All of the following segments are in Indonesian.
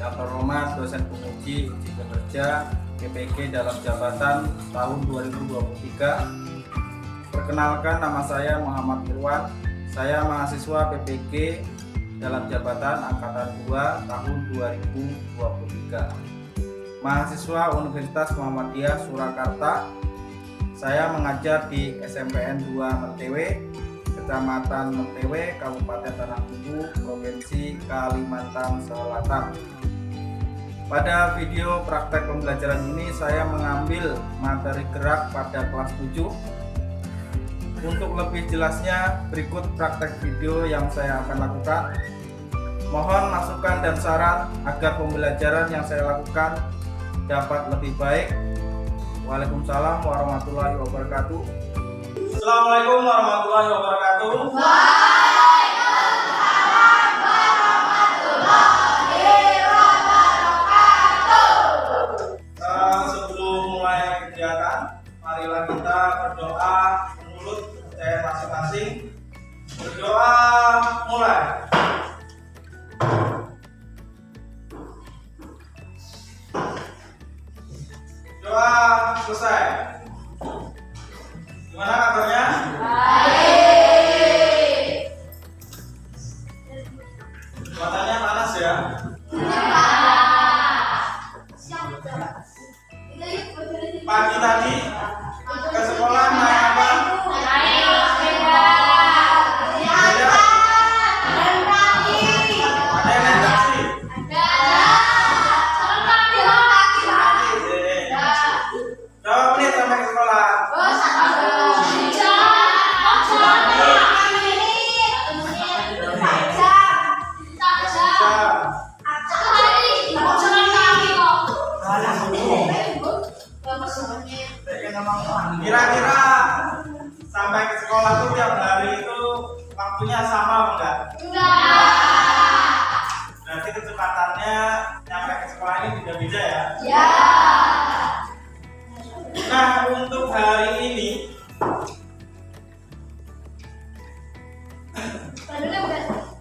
Dr. Romas, dosen penguji uji kinerja PPG dalam jabatan tahun 2023. Perkenalkan, nama saya Muhammad Irwan. Saya mahasiswa PPG dalam jabatan angkatan 2 tahun 2023. Mahasiswa Universitas Muhammadiyah Surakarta. Saya mengajar di SMPN 2 Mentewe, Kecamatan Mentewe, Kabupaten Tanah Bumbu, Provinsi Kalimantan Selatan. Pada video praktek pembelajaran ini saya mengambil materi gerak pada kelas 7. Untuk lebih jelasnya berikut praktek video yang saya akan lakukan. Mohon masukan dan saran agar pembelajaran yang saya lakukan dapat lebih baik. Waalaikumsalam warahmatullahi wabarakatuh. Assalamualaikum warahmatullahi wabarakatuh. Sebelum mulai kegiatan, marilah kita berdoa menurut percaya masing-masing. Berdoa mulai. Doa selesai. Gimana kabarnya? Baik. Cuacanya panas ya? Pagi tadi ke sekolah naik apa? Naik sepeda. Dan kaki. Ada yang naik taksi? Berapa menit sampai ke sekolah? Kira-kira sampai ke sekolah tuh tiap hari itu waktunya sama apa enggak? Berarti kecepatannya nyampe ke sekolah ini beda-beda ya? Nah, untuk hari ini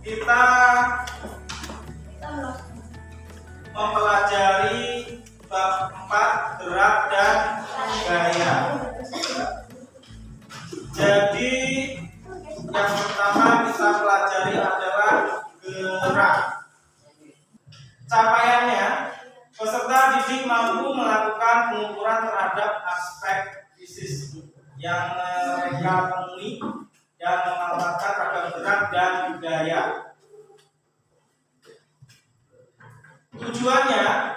kita mempelajari bab 4 gerak dan gaya. Jadi yang pertama kita pelajari adalah gerak. Capaiannya, peserta didik mampu melakukan pengukuran terhadap aspek fisik yang mereka temui dan mengamalkan ragam gerak dan gaya. Tujuannya,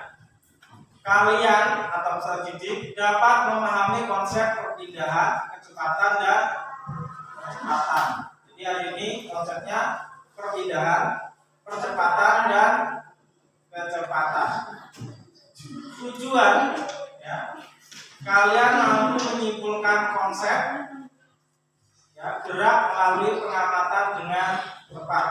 kalian atau peserta didik dapat memahami konsep perpindahan, kecepatan dan percepatan. Jadi hari ini konsepnya perpindahan, percepatan dan kecepatan. Tujuan, ya, kalian mampu menyimpulkan konsep ya, gerak melalui pengamatan dengan tepat.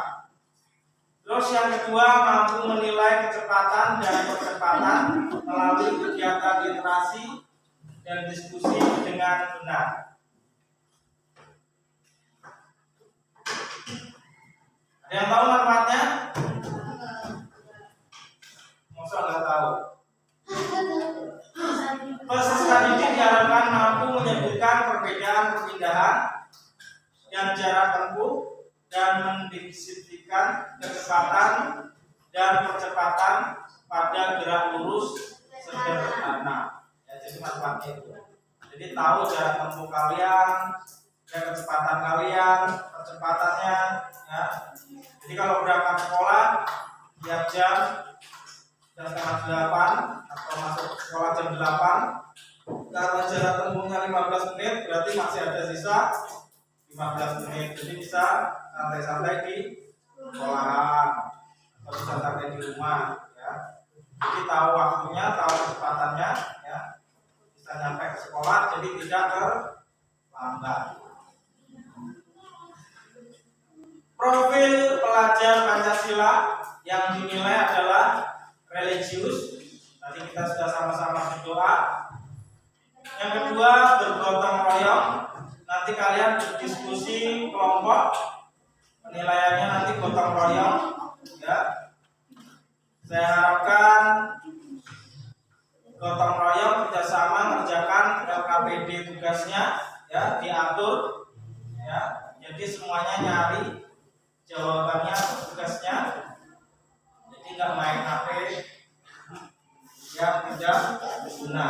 Terus yang kedua, mampu menilai kecepatan dan percepatan melalui kegiatan literasi dan diskusi dengan benar. Ada yang tahu manfaatnya? Masa nggak tahu? Peserta didik diharapkan mampu menyebutkan perbedaan perpindahan dan jarak tempuh dan mendeskripsikan kecepatan dan percepatan pada gerak lurus sederhana. Ya, jadi manfaatnya itu. Jadi tahu jarak tempuh kalian, dan kecepatan kalian, percepatannya. Ya. Jadi kalau berangkat sekolah tiap jam setengah 8 atau masuk sekolah jam 8, karena jarak tempuhnya 15 menit, berarti masih ada sisa 15 menit. Jadi bisa santai-santai di sekolahan atau bisa santai di rumah ya. Jadi tahu waktunya, tahu kecepatannya ya. Bisa nyampe ke sekolah jadi tidak terlambat. Profil pelajar Pancasila yang dinilai adalah religius. Tadi kita sudah sama-sama berdoa. Yang kedua, bergotong royong. Nanti kalian berdiskusi kelompok, penilaiannya nanti gotong royong ya. Saya harapkan gotong royong kerjasama mengerjakan LKPD tugasnya, ya, diatur, ya. Jadi semuanya nyari jawabannya, tugasnya. Jadi nggak main HP yang tidak guna.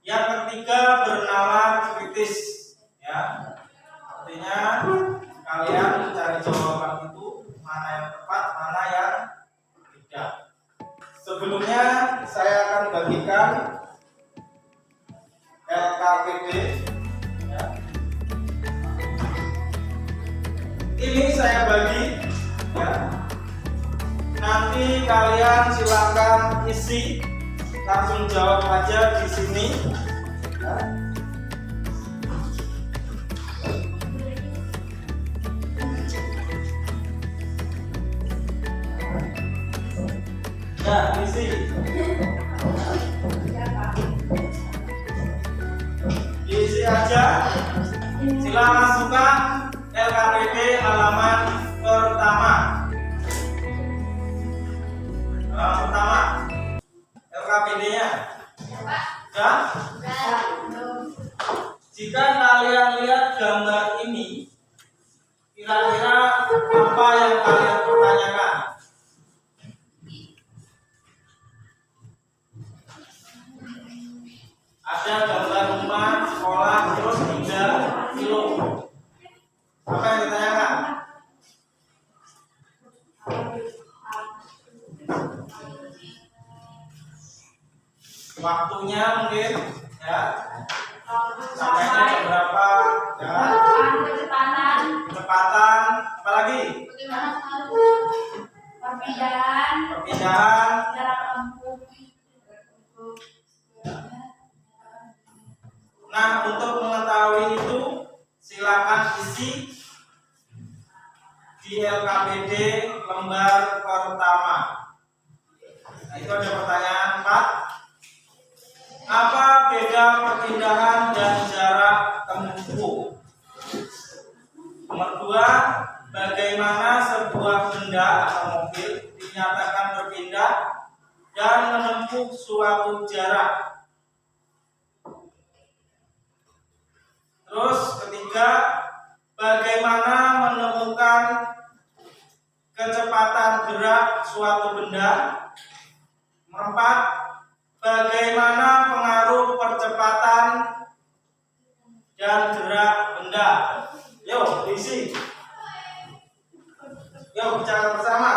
Yang ketiga, bernalar kritis, ya. Artinya kalian mencari jawaban itu mana yang tepat, mana yang tidak. Sebelumnya saya akan bagikan LKPD, ya. Ini saya bagi, ya. Nanti kalian silakan isi, langsung jawab aja di sini, ya. Nah, isi. Isi aja. Silakan masukkan LKPD halaman pertama. Halaman pertama. LKPD-nya. Ya? Jika kalian lihat gambar ini, kira-kira apa yang kalian pertanyakan? Ada gambar rumah, sekolah, terus 3 kilo. Apa yang ditanyakan? Waktunya mungkin, ya. Sampainya jam berapa? Ya. Kecepatan. Apa lagi? Perpindahan. Nah, untuk mengetahui itu silakan isi di LKPD lembar pertama. Nah, itu ada pertanyaan 4. Apa beda perpindahan dan jarak tempuh? Nomor 2, bagaimana sebuah benda atau mobil dinyatakan berpindah dan menempuh suatu jarak? Terus ketiga, bagaimana menemukan kecepatan gerak suatu benda? Nomor 4, bagaimana pengaruh percepatan dan gerak benda? Yuk, isi. Yuk, bicara bersama.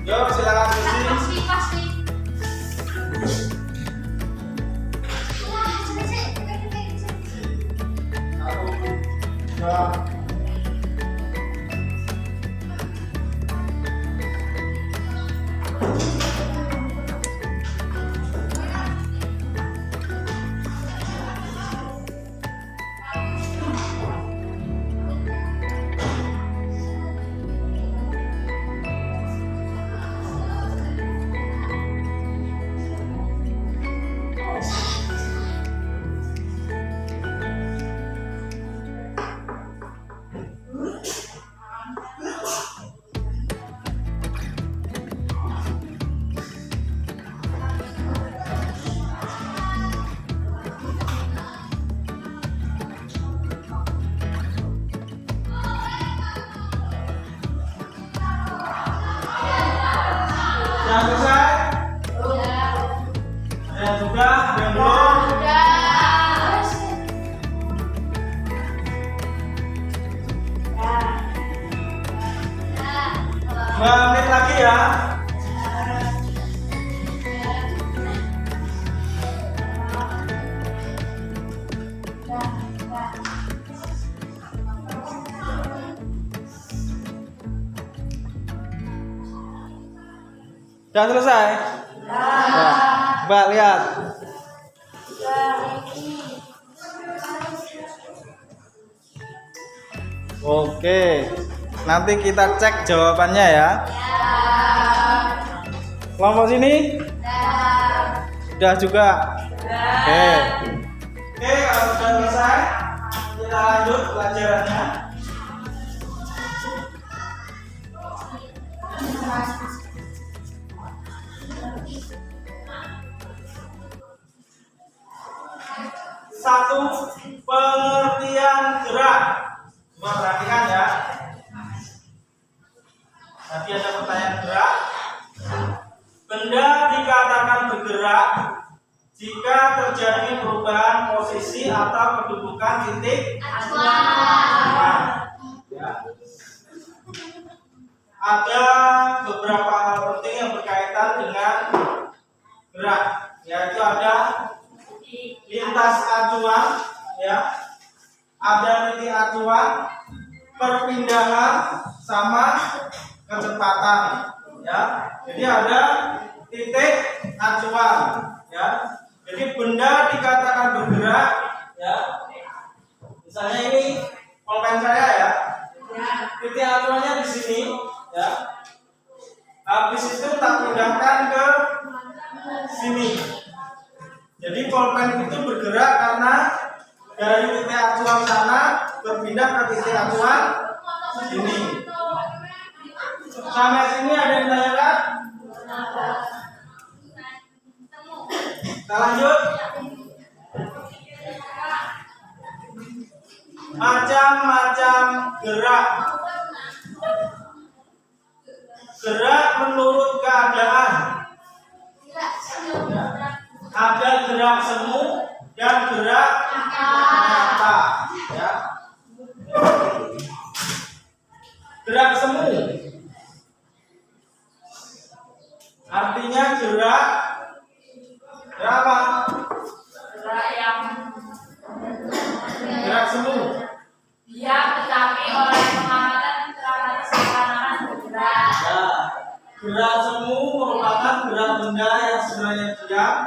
Yuk, silakan isi. Sudah selesai? Ada juga, ada yang belum? 2 menit lagi ya. Sudah selesai? Ya. Coba lihat. Oke. Nanti kita cek jawabannya ya. Kelompok sini? Sudah juga. Oke. Oke, kalau sudah selesai, kita lanjut pelajarannya. Satu, pengertian gerak. Coba perhatikan ya. Tadi ada pertanyaan gerak. Benda dikatakan bergerak jika terjadi perubahan posisi atau kedudukan titik acuan. Ya. Ada beberapa hal penting yang berkaitan dengan gerak, yaitu ada lintas acuan, ya, ada titik acuan, perpindahan, sama kecepatan, ya. Jadi ada titik acuan, ya. Jadi benda dikatakan bergerak, ya. Misalnya ini pulpen saya, ya. Titik acuannya di sini, ya. Habis itu tak pindahkan ke sini. Jadi pulpen itu bergerak karena dari titik acuan sana berpindah ke titik acuan sini. Sampai sini ada yang tanyakan? Kita lanjut. Macam-macam gerak. Gerak menurut keadaan. Ada gerak semu dan gerak nyata, ya. Gerak semu artinya gerak apa? Gerak semu. Diam tetapi oleh pengamatan terlihat seakan-akan bergerak. Ya. Gerak semu merupakan gerak benda yang sebenarnya diam,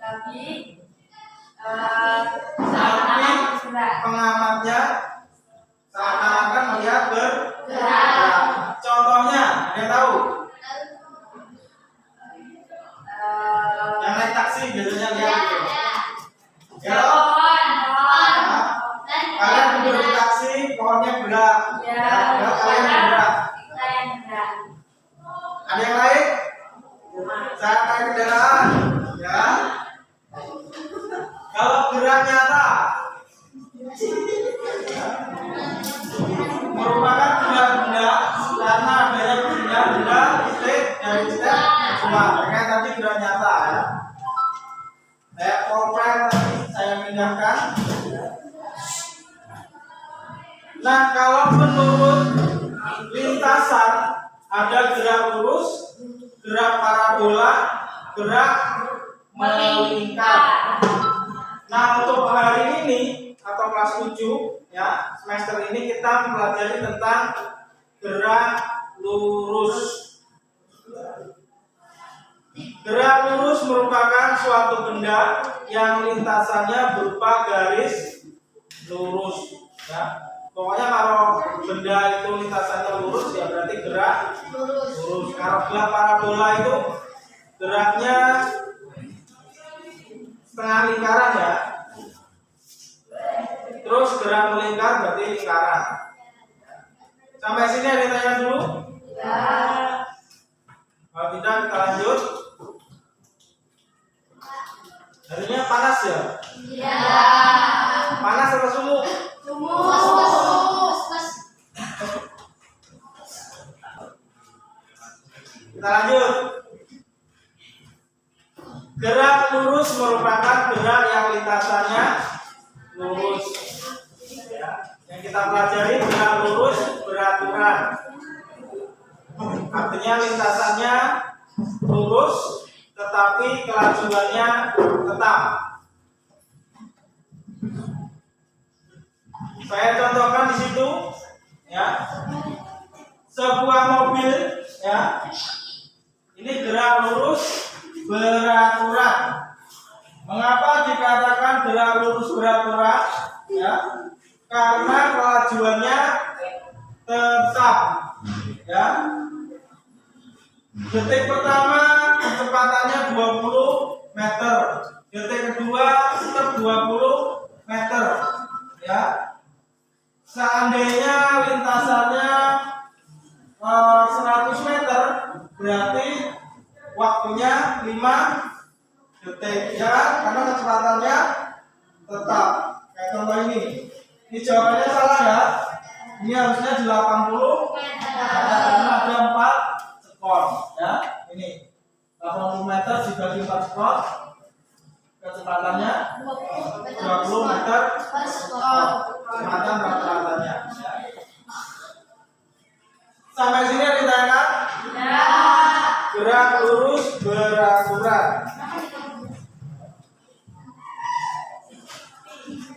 Tapi tapi pengamatnya seakan-akan melihat bergerak. Contohnya, ada yang tahu? Yang naik taksi biasanya lihat gitu. Ya, kalian duduk di taksi, pohonnya gerak. Ya, kalian bergerak. Ada yang lain? Saya naik kendaraan, ya. Kalau gerak nyata, ya, merupakan gerak benda karena adanya benda titik dari titik acuan. Makanya tadi gerak nyata, ya. Kayak pulpen tadi saya pindahkan. Nah, kalau menurut lintasan ada gerak lurus, gerak parabola, gerak melingkar. Nah, untuk hari ini atau kelas 7, ya, semester ini kita mempelajari tentang gerak lurus. Gerak lurus merupakan suatu benda yang lintasannya berupa garis lurus, ya. Pokoknya kalau benda itu lintasannya lurus, ya berarti gerak lurus. Kalau gerak parabola itu geraknya setengah lingkaran, ya. Terus gerak melingkar berarti lingkaran. Sampai sini ada yang tanya dulu? Ya. Kalau tidak kita lanjut. Harinya panas, ya? Ya. Panas atau sumuk? Kita lanjut. Gerak lurus merupakan gerak yang lintasannya lurus, ya. Yang kita pelajari gerak lurus beraturan, artinya lintasannya lurus tetapi kelajuannya tetap. Saya contohkan di situ, ya. Sebuah mobil, ya. Ini gerak lurus beraturan. Mengapa dikatakan gerak lurus beraturan? Ya, karena kelajuannya tetap. Ya. Detik pertama kecepatannya 20 meter. Detik kedua tetap 20 meter. Ya. Seandainya lintasannya 100 meter, berarti waktunya 5 detik ya, karena kecepatannya tetap kayak contoh ini. Ini jawabannya salah ya. Ini harusnya di 80 karena ada 4 skor ya. Ini 80 meter dibagi 4 skor, kecepatannya 20 meter per skor, kecepatan rata-ratanya ya. Sampai sini ditanyakan? Ya. Gerak lurus beraturan.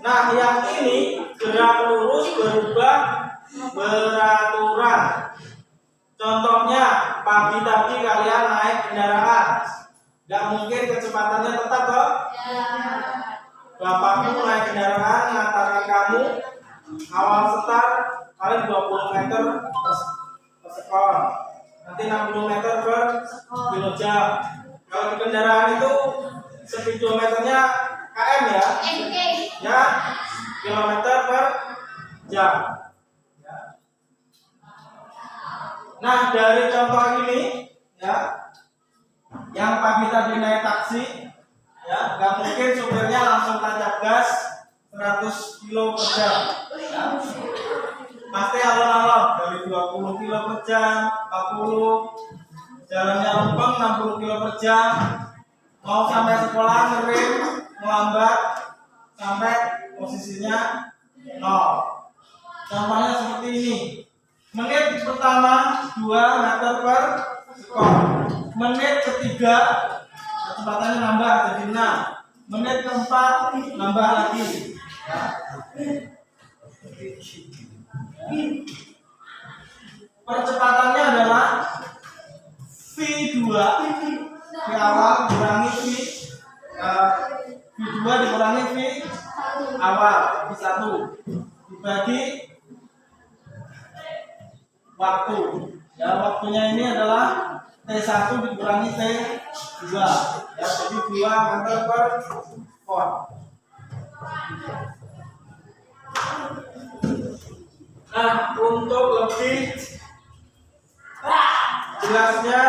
Nah, yang ini gerak lurus berubah beraturan. Contohnya, pagi tadi kalian naik kendaraan, nggak mungkin kecepatannya tetap toh? Ya. Bapakmu naik kendaraan mengantarkan kamu, awal start kalian 20 meter per skor, nanti 60 meter per kilojam. Kalau di kendaraan itu speedometernya km ya, ya kilometer per jam. Nah, dari contoh ini ya, yang pagi tadi naik taksi ya, nggak mungkin supirnya langsung tancap gas 100 kilo per jam ya. Pasti alon-alon dari 20 kilo per jam, 40, jalannya lempeng 60 kilo per jam, mau sampai sekolah ngering, melambat sampai posisinya 0. Contohnya seperti ini. Menit pertama 2 meter per skor. Menit ketiga kecepatannya nambah jadi 6. Menit keempat nambah lagi. Percepatannya adalah V2 di awal dikurangi V2 dikurangi V awal V1 dibagi waktu. Ya, waktunya ini adalah T1 dikurangi T2 ya, jadi 2 meter per skor. Nah, untuk lebih jelasnya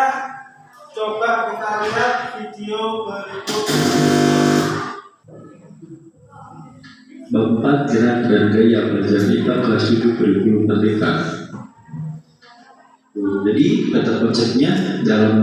coba kita lihat video berikut. Bab 4 gerak dan gaya belajar IPA kelas 7 kurikulum merdeka. Jadi kata konsepnya dalam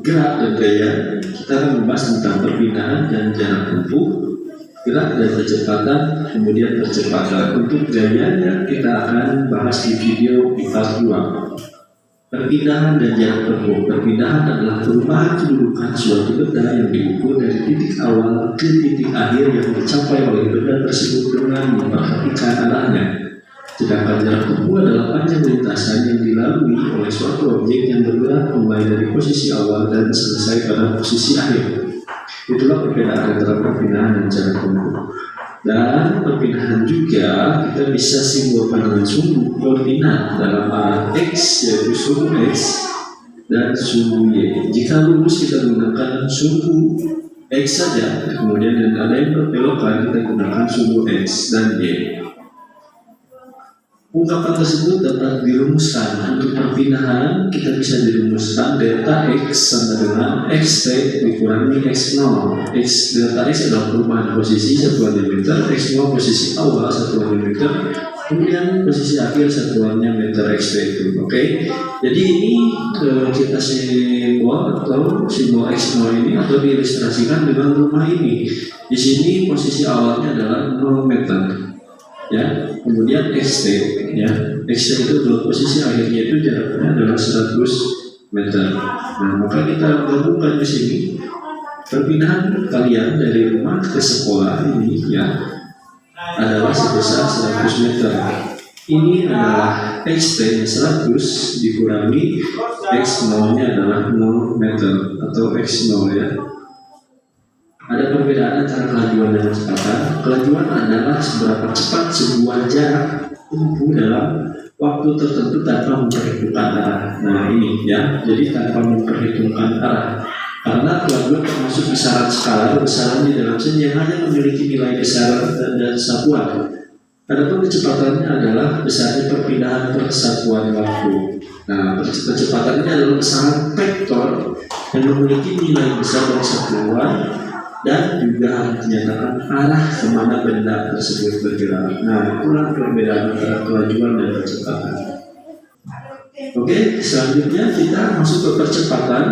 gerak dan gaya kita akan membahas tentang perpindahan dan jarak tempuh, gerak dan kecepatan, kemudian percepatan. Untuk gayanya kita akan bahas di video di part 2. Perpindahan dan jarak tempuh. Perpindahan adalah perubahan kedudukan suatu benda yang diukur dari titik awal ke titik akhir yang dicapai oleh benda tersebut dengan memperhatikan arahnya. Sedangkan jarak tempuh adalah panjang lintasan yang dilalui oleh suatu objek yang bergerak mulai dari posisi awal dan selesai pada posisi akhir. Itulah perbedaan antara perpindahan dan jarak tempuh. Dan perpindahan juga kita bisa simbolkan dengan sumbu koordinat dalam arah X, yaitu sumbu X dan sumbu Y. Jika lurus kita menggunakan sumbu X saja, kemudian dan ada yang berbelokkan kita gunakan sumbu X dan Y. Ungkapan tersebut dapat dirumuskan. Untuk perpindahan kita bisa dirumuskan delta X sama dengan XT dikurangi X0. Delta X adalah perubahan posisi satuannya meter, X0 posisi awal satuannya meter, kemudian posisi akhir satuannya meter XT itu. Oke. Jadi ini kita simbol atau simbol X0 ini atau diilustrasikan dengan rumah ini. Di sini posisi awalnya adalah 0 meter. Ya, kemudian XT ya, XT itu adalah posisi akhirnya itu jaraknya adalah 100 meter. Nah, maka kita gabungkan di sini perpindahan kalian dari rumah ke sekolah ini ya adalah sebesar 100 meter. Ini adalah XT 100 dikurangi X0 nya adalah 0 meter atau X0 ya. Ada perbedaan antara kelajuan dan kecepatan. Kelajuan adalah seberapa cepat sebuah jarak tempuh dalam waktu tertentu tanpa memperhitungkan arah. Nah ini ya, jadi tanpa memperhitungkan arah. Karena kelajuan termasuk besaran skala, besaran di dalam sen yang hanya memiliki nilai besaran dan satuan. Adapun kecepatannya adalah besarnya perpindahan persatuan waktu. Nah, kecepatan ini adalah besaran vektor yang memiliki nilai besar dari satuan dan juga harus dinyatakan arah kemana benda tersebut bergerak. Nah, itulah perbedaan antara kelajuan dan kecepatan. Oke, selanjutnya kita masuk ke percepatan.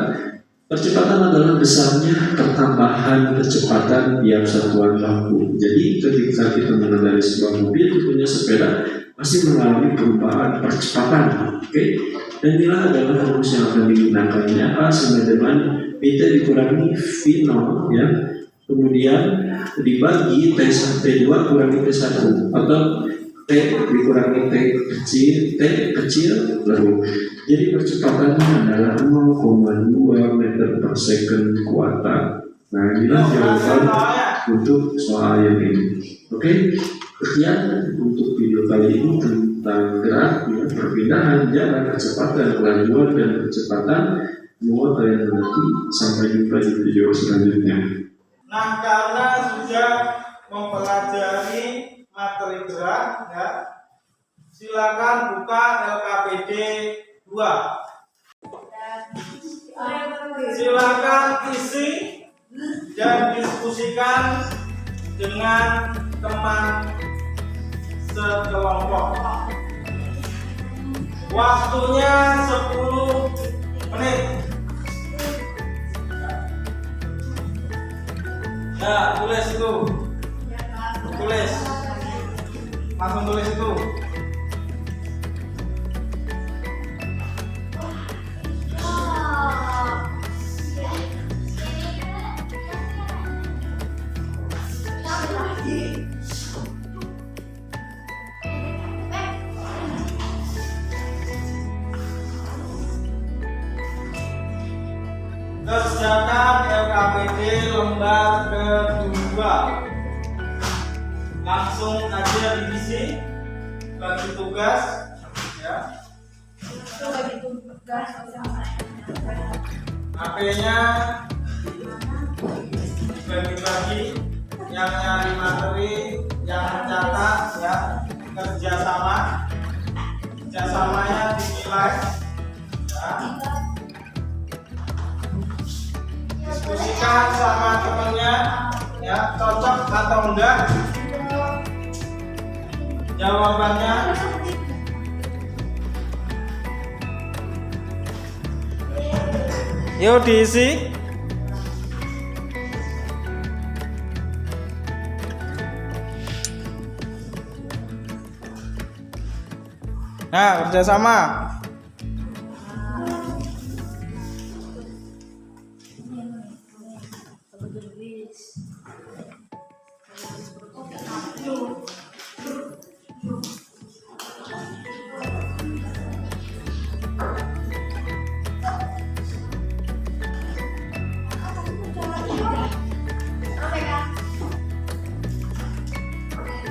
Percepatan adalah besarnya pertambahan kecepatan tiap satuan waktu. Jadi ketika kita mengendarai sebuah mobil, tentunya sepeda pasti mengalami perubahan percepatan. Oke, dan inilah adalah rumus yang akan digunakannya. A sama dengan T dikurangi V0 ya. Kemudian dibagi T2 kurangi T1 atau T dikurangi T kecil lalu. Jadi percepatannya adalah 0,2 meter per second kuartal. Nah, inilah jawaban untuk soal yang ini. Oke, sekian untuk video kali ini tentang gerak, ya, perpindahan, jarak, kecepatan, kelajuan, dan kecepatan. Semoga kalian mengerti. Sampai jumpa di video selanjutnya. Nah, karena sudah mempelajari materi gerak, ya, silakan buka LKPD 2. Silakan isi dan diskusikan dengan teman sekelompok. Waktunya 10 menit. Ya, tulis itu. Tulis. Langsung tulis itu. Kerjakan LKPD lembar kedua. Langsung aja diisi, bagi tugas, ya. HP-nya dibagi-bagi, yang nyari materi, yang mencatat, ya, kerjasamanya dinilai, ya. Diskusikan sama temennya, ya, cocok atau enggak jawabannya. Yuk diisi. Nah, kerjasama.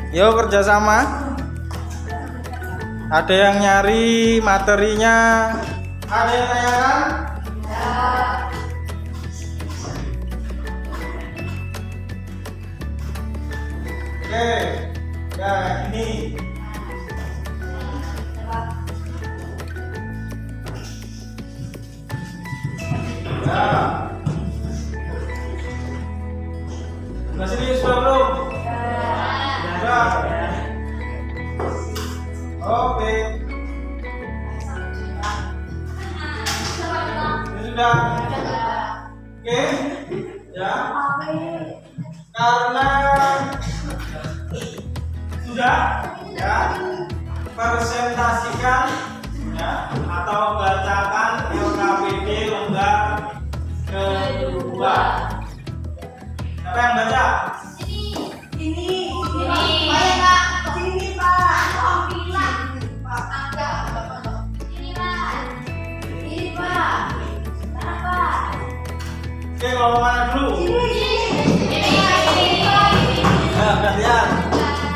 Yuk kerjasama. Ada yang nyari materinya? Ada yang tanyakan? Oke, ya ini. Ya. Udah serius belum? Oke. Ini sudah. Oke. Ya. Karena sudah, ya, presentasikan, ya, atau bacakan LKPD lembar kedua. Siapa yang baca? Ini. Oke, kalau mana dulu? Nah, gantian.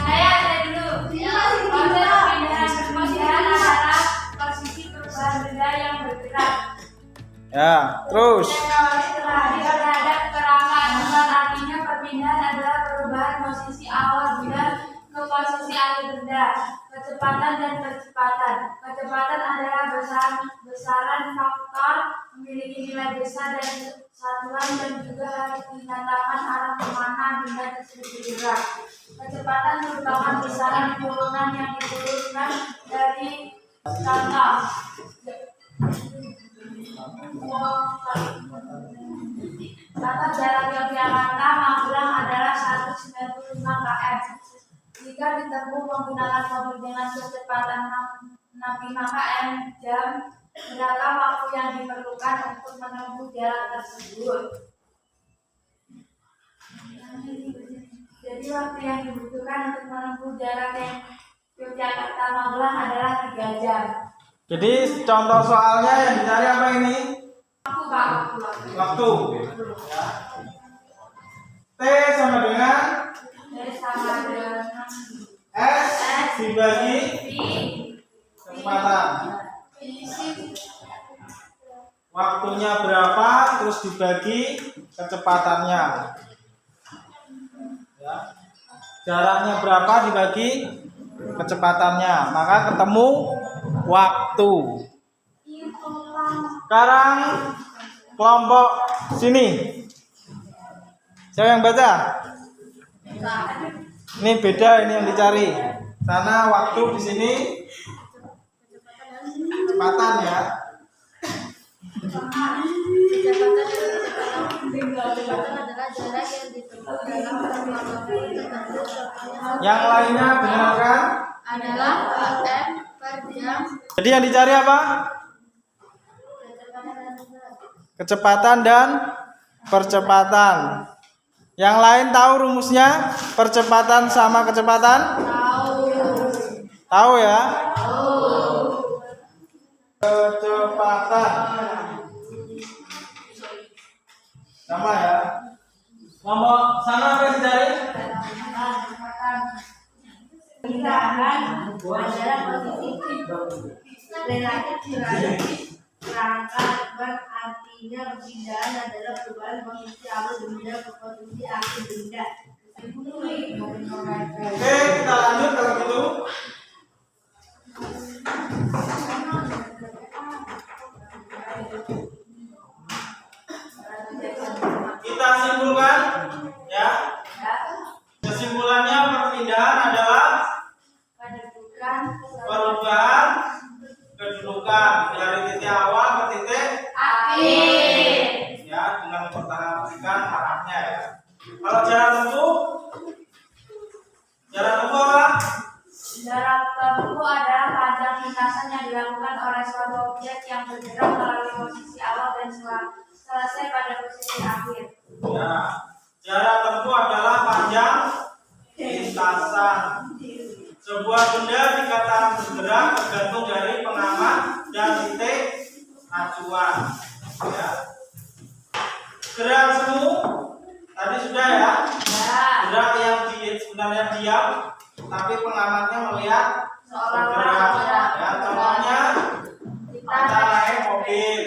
Saya dulu. Proses pemindahan antara posisi perubahan benda yang bergerak. Ya, terus. Terakhir dan kecepatan. Kecepatan adalah besaran faktor memiliki nilai besar dan satuan dan juga harus dinyatakan arah kemana benda tersebut bergerak. Kecepatan merupakan besaran turunan yang diturunkan dari contoh. Contoh jarak Yogyakarta Magelang adalah 195 km. Jika ditempuh menggunakan mobil dengan kecepatan 65 km jam, berapa waktu yang diperlukan untuk menempuh jarak tersebut? Jadi waktu yang dibutuhkan untuk menempuh jarak yang Yogyakarta Magelang adalah 3 jam. Jadi contoh soalnya yang dicari apa ini? Waktu, Pak. Waktu. Ya. T sama dengan Dari sama dengan S dibagi kecepatan. Waktunya berapa terus dibagi kecepatannya. Ya. Jaraknya berapa dibagi kecepatannya, maka ketemu waktu. Sekarang kelompok sini. Siapa yang baca? Ini beda, ini yang dicari. Sana waktu, di sini kecepatan ya. Kecepatan adalah jarak yang ditempuh dalam waktu tertentu. Yang lainnya dengarkan. Adalah km per jam. Jadi yang dicari apa? Kecepatan dan percepatan. Yang lain tahu rumusnya? Percepatan sama kecepatan? Tahu ya? Kecepatan sama ya. Kelompok sana apa yang dicari? Perpindahan adalah posisi relatif perangkat artinya perpindahan adalah perubahan posisi awal benda ke posisi akhir benda. Oke, kita lanjut kalau gitu. Kita simpulkan ya. Kesimpulannya perpindahan adalah perubahan kedudukan dari titik awal ke titik Akhir. ya, dengan mempertahankan arahnya ya. Kalau jarak tempuh apa? Jarak tempuh adalah panjang lintasan yang dilakukan oleh suatu objek yang bergerak melalui posisi awal dan selesai pada posisi akhir. Ya, jarak tempuh adalah panjang lintasan. Sebuah benda dikatakan bergerak tergantung dari pengamat dan titik acuan. Ya. Gerak semu tadi sudah ya. Gerak yang sebenarnya diam, tapi pengamatnya melihat bergerak. Ya, contohnya kita naik mobil,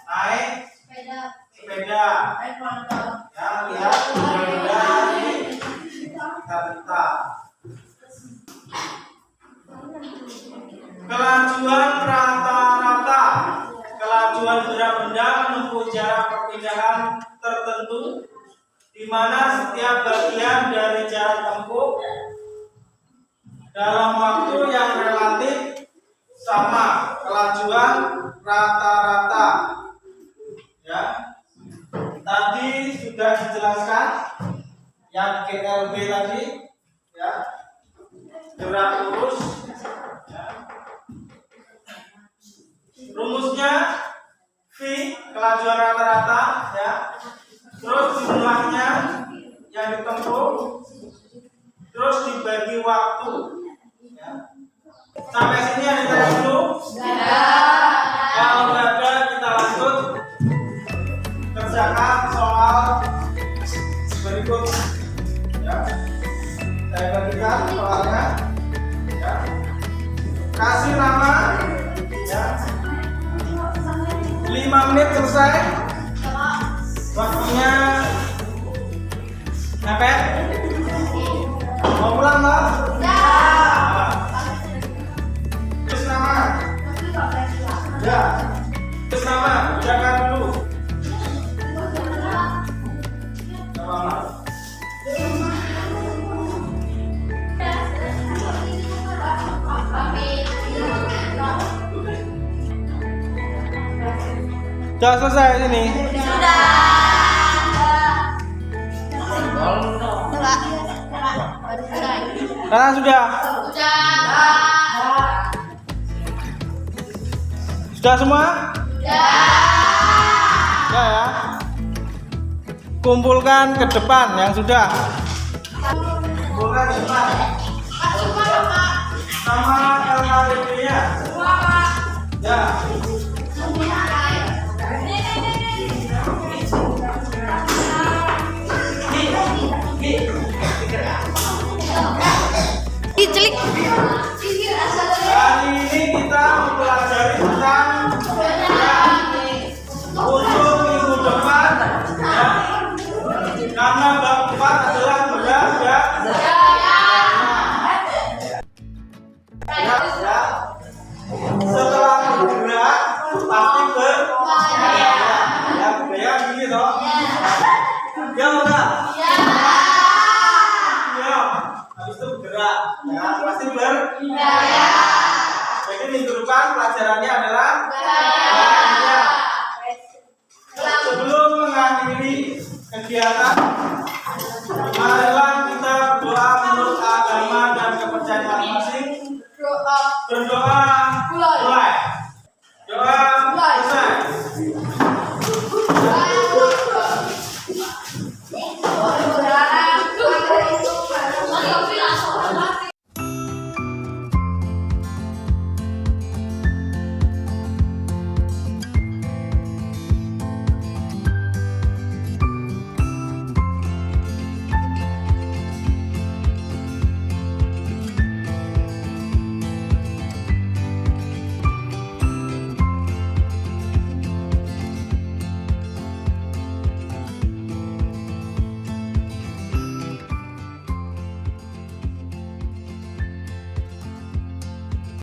naik sepeda. Ya, lihat benda ini kita. Kelajuan rata-rata. Kelajuan gerak benda menempuh jarak perpindahan tertentu di mana setiap bagian dari jarak tempuh dalam waktu yang relatif sama. Kelajuan rata-rata. Ya. Tadi sudah dijelaskan yang GLB tadi ya. Gerak lurus ya. Rumusnya V kelajuan rata-rata ya. Terus jumlahnya yang ditempuh, terus dibagi waktu ya. Sampai sini ada yang dulu? Kalau nggak ada kita lanjut kerjakan soal berikut ya. Saya bagikan soalnya ya. Kasih nama ya. 5 menit selesai. Waktunya mepet. Mau pulang, Mbak? Ya. Sudah selesai ini. Karena sudah. Sudah semua? Ya ya. Kumpulkan ke depan yang sudah. Kumpulkan ke depan. Sama LHDP-nya. Ya. Celik. Hari ini kita mempelajari tentang untuk minggu depan ya. Karena bab 4 adalah berat ya. Setelah bergerak pasti berbudaya. Ya budaya gini toh. Ya udah. Ya. Habis itu bergerak ya pasti berbudaya. Jadi minggu depan pelajarannya adalah budaya. Sebelum mengakhiri kegiatan, marilah kita berdoa menurut agama dan kepercayaan masing-masing. Berdoa